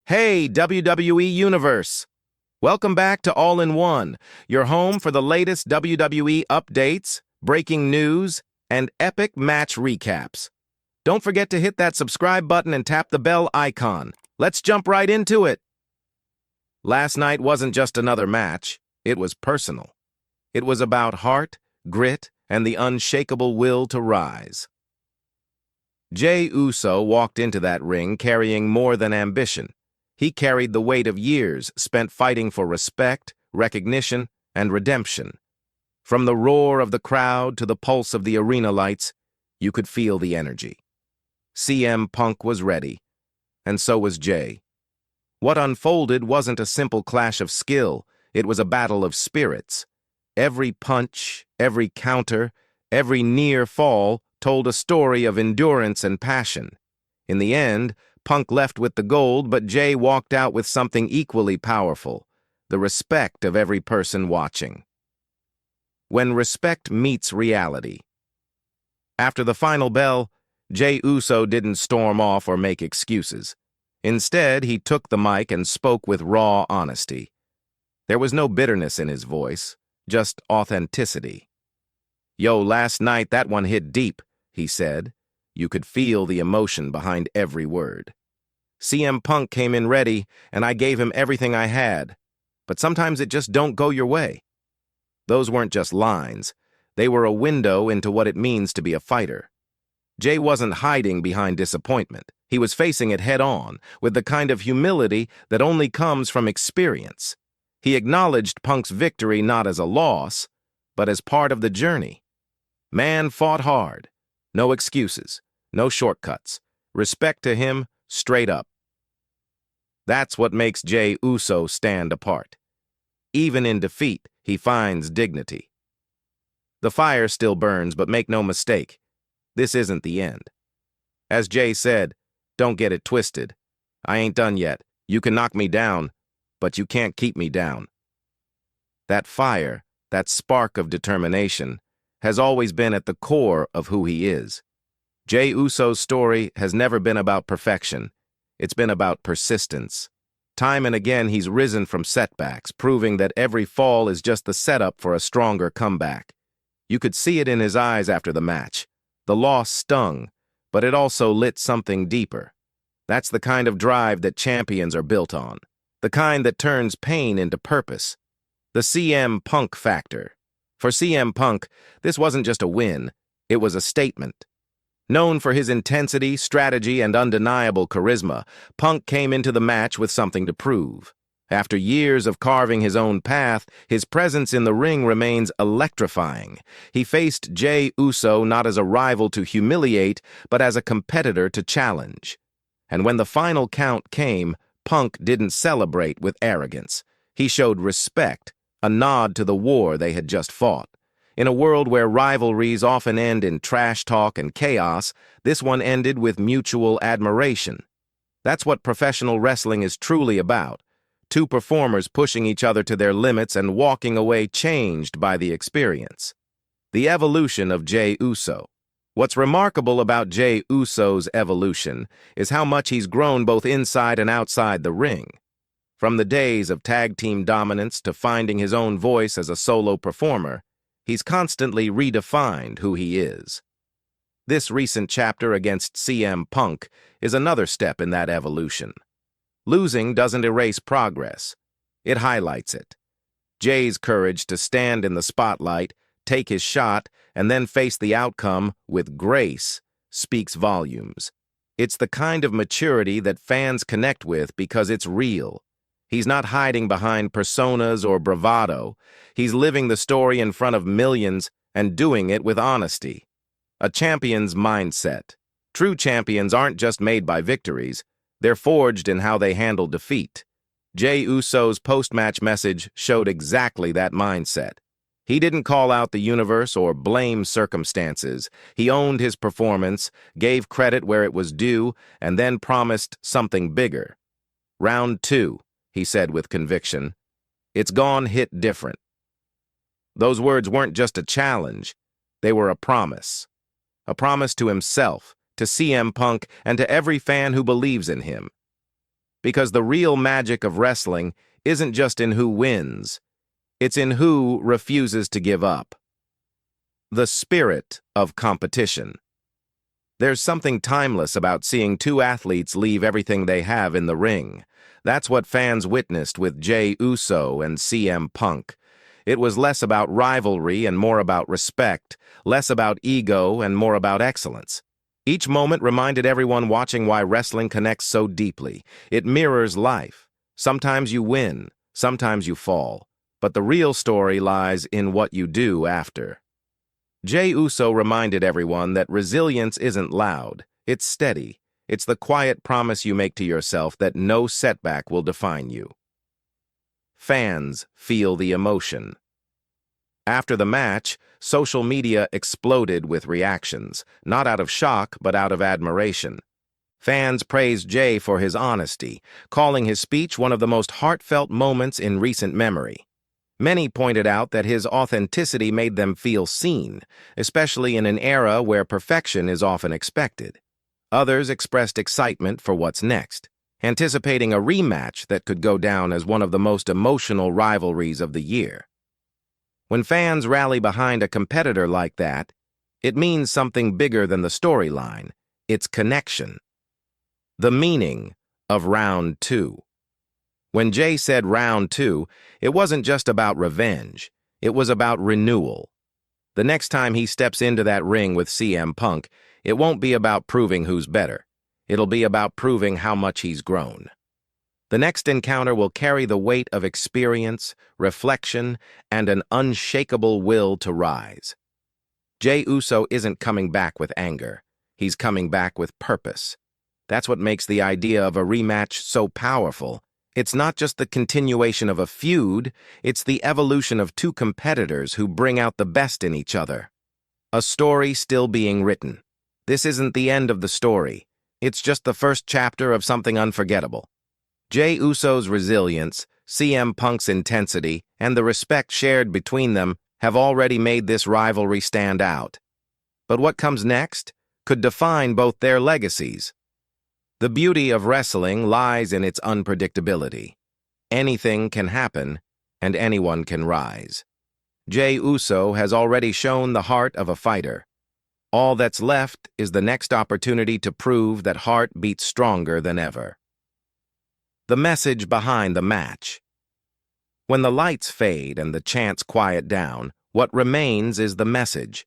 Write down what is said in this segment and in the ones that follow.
Hey, WWE Universe! Welcome back to All-in-One, your home for the latest WWE updates, breaking news, and epic match recaps. Don't forget to hit that subscribe button and tap the bell icon. Let's jump right into it. Last night wasn't just another match, it was personal. It was about heart, grit, and the unshakable will to rise. Jey Uso walked into that ring carrying more than ambition. He carried the weight of years spent fighting for respect, recognition, and redemption. From the roar of the crowd to the pulse of the arena lights, you could feel the energy. CM Punk was ready, and so was Jey. What unfolded wasn't a simple clash of skill, it was a battle of spirits. Every punch, every counter, every near fall told a story of endurance and passion. In the end, Punk left with the gold, but Jey walked out with something equally powerful, the respect of every person watching. When respect meets reality. After the final bell, Jey Uso didn't storm off or make excuses. Instead, he took the mic and spoke with raw honesty. There was no bitterness in his voice, just authenticity. "Yo, last night that one hit deep," he said. You could feel the emotion behind every word. CM Punk came in ready, and I gave him everything I had. But sometimes it just don't go your way. Those weren't just lines. They were a window into what it means to be a fighter. Jey wasn't hiding behind disappointment. He was facing it head-on, with the kind of humility that only comes from experience. He acknowledged Punk's victory not as a loss, but as part of the journey. Man fought hard. No excuses, no shortcuts. Respect to him, straight up. That's what makes Jey Uso stand apart. Even in defeat, he finds dignity. The fire still burns, but make no mistake, this isn't the end. As Jey said, don't get it twisted. I ain't done yet. You can knock me down, but you can't keep me down. That fire, that spark of determination, has always been at the core of who he is. Jey Uso's story has never been about perfection. It's been about persistence. Time and again, he's risen from setbacks, proving that every fall is just the setup for a stronger comeback. You could see it in his eyes after the match. The loss stung, but it also lit something deeper. That's the kind of drive that champions are built on, the kind that turns pain into purpose. The CM Punk factor. For CM Punk, this wasn't just a win, it was a statement. Known for his intensity, strategy, and undeniable charisma, Punk came into the match with something to prove. After years of carving his own path, his presence in the ring remains electrifying. He faced Jey Uso not as a rival to humiliate, but as a competitor to challenge. And when the final count came, Punk didn't celebrate with arrogance. He showed respect, a nod to the war they had just fought. In a world where rivalries often end in trash talk and chaos, this one ended with mutual admiration. That's what professional wrestling is truly about. Two performers pushing each other to their limits and walking away changed by the experience. The evolution of Jey Uso. What's remarkable about Jey Uso's evolution is how much he's grown both inside and outside the ring. From the days of tag team dominance to finding his own voice as a solo performer, he's constantly redefined who he is. This recent chapter against CM Punk is another step in that evolution. Losing doesn't erase progress. It highlights it. Jey's courage to stand in the spotlight, take his shot, and then face the outcome with grace speaks volumes. It's the kind of maturity that fans connect with because it's real. He's not hiding behind personas or bravado. He's living the story in front of millions and doing it with honesty. A champion's mindset. True champions aren't just made by victories. They're forged in how they handle defeat. Jey Uso's post-match message showed exactly that mindset. He didn't call out the universe or blame circumstances. He owned his performance, gave credit where it was due, and then promised something bigger. Round 2. He said with conviction. It's gone hit different. Those words weren't just a challenge, they were a promise. A promise to himself, to CM Punk, and to every fan who believes in him. Because the real magic of wrestling isn't just in who wins, it's in who refuses to give up. The spirit of competition. There's something timeless about seeing two athletes leave everything they have in the ring. That's what fans witnessed with Jey Uso and CM Punk. It was less about rivalry and more about respect, less about ego and more about excellence. Each moment reminded everyone watching why wrestling connects so deeply. It mirrors life. Sometimes you win, sometimes you fall. But the real story lies in what you do after. Jey Uso reminded everyone that resilience isn't loud, it's steady. It's the quiet promise you make to yourself that no setback will define you. Fans feel the emotion. After the match, social media exploded with reactions, not out of shock, but out of admiration. Fans praised Jey for his honesty, calling his speech one of the most heartfelt moments in recent memory. Many pointed out that his authenticity made them feel seen, especially in an era where perfection is often expected. Others expressed excitement for what's next, anticipating a rematch that could go down as one of the most emotional rivalries of the year. When fans rally behind a competitor like that, it means something bigger than the storyline. It's connection. The meaning of Round 2. When Jey said Round 2, it wasn't just about revenge. It was about renewal. The next time he steps into that ring with CM Punk, it won't be about proving who's better. It'll be about proving how much he's grown. The next encounter will carry the weight of experience, reflection, and an unshakable will to rise. Jey Uso isn't coming back with anger. He's coming back with purpose. That's what makes the idea of a rematch so powerful. It's not just the continuation of a feud, it's the evolution of two competitors who bring out the best in each other. A story still being written. This isn't the end of the story. It's just the first chapter of something unforgettable. Jey Uso's resilience, CM Punk's intensity, and the respect shared between them have already made this rivalry stand out. But what comes next could define both their legacies. The beauty of wrestling lies in its unpredictability. Anything can happen, and anyone can rise. Jey Uso has already shown the heart of a fighter. All that's left is the next opportunity to prove that heart beats stronger than ever. The message behind the match. When the lights fade and the chants quiet down, what remains is the message.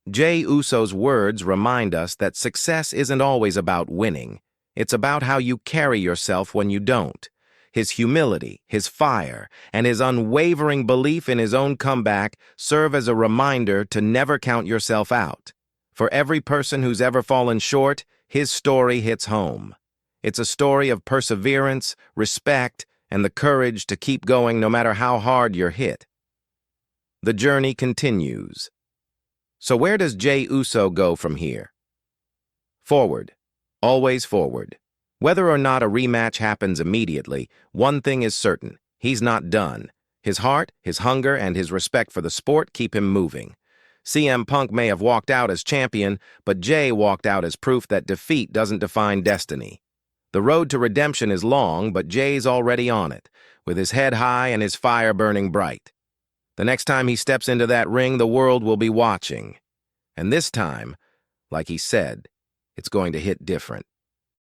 Jey Uso's words remind us that success isn't always about winning. It's about how you carry yourself when you don't. His humility, his fire, and his unwavering belief in his own comeback serve as a reminder to never count yourself out. For every person who's ever fallen short, his story hits home. It's a story of perseverance, respect, and the courage to keep going no matter how hard you're hit. The journey continues. So where does Jey Uso go from here? Forward. Always forward. Whether or not a rematch happens immediately, one thing is certain. He's not done. His heart, his hunger, and his respect for the sport keep him moving. CM Punk may have walked out as champion, but Jey walked out as proof that defeat doesn't define destiny. The road to redemption is long, but Jey's already on it, with his head high and his fire burning bright. The next time he steps into that ring, the world will be watching. And this time, like he said, it's going to hit different.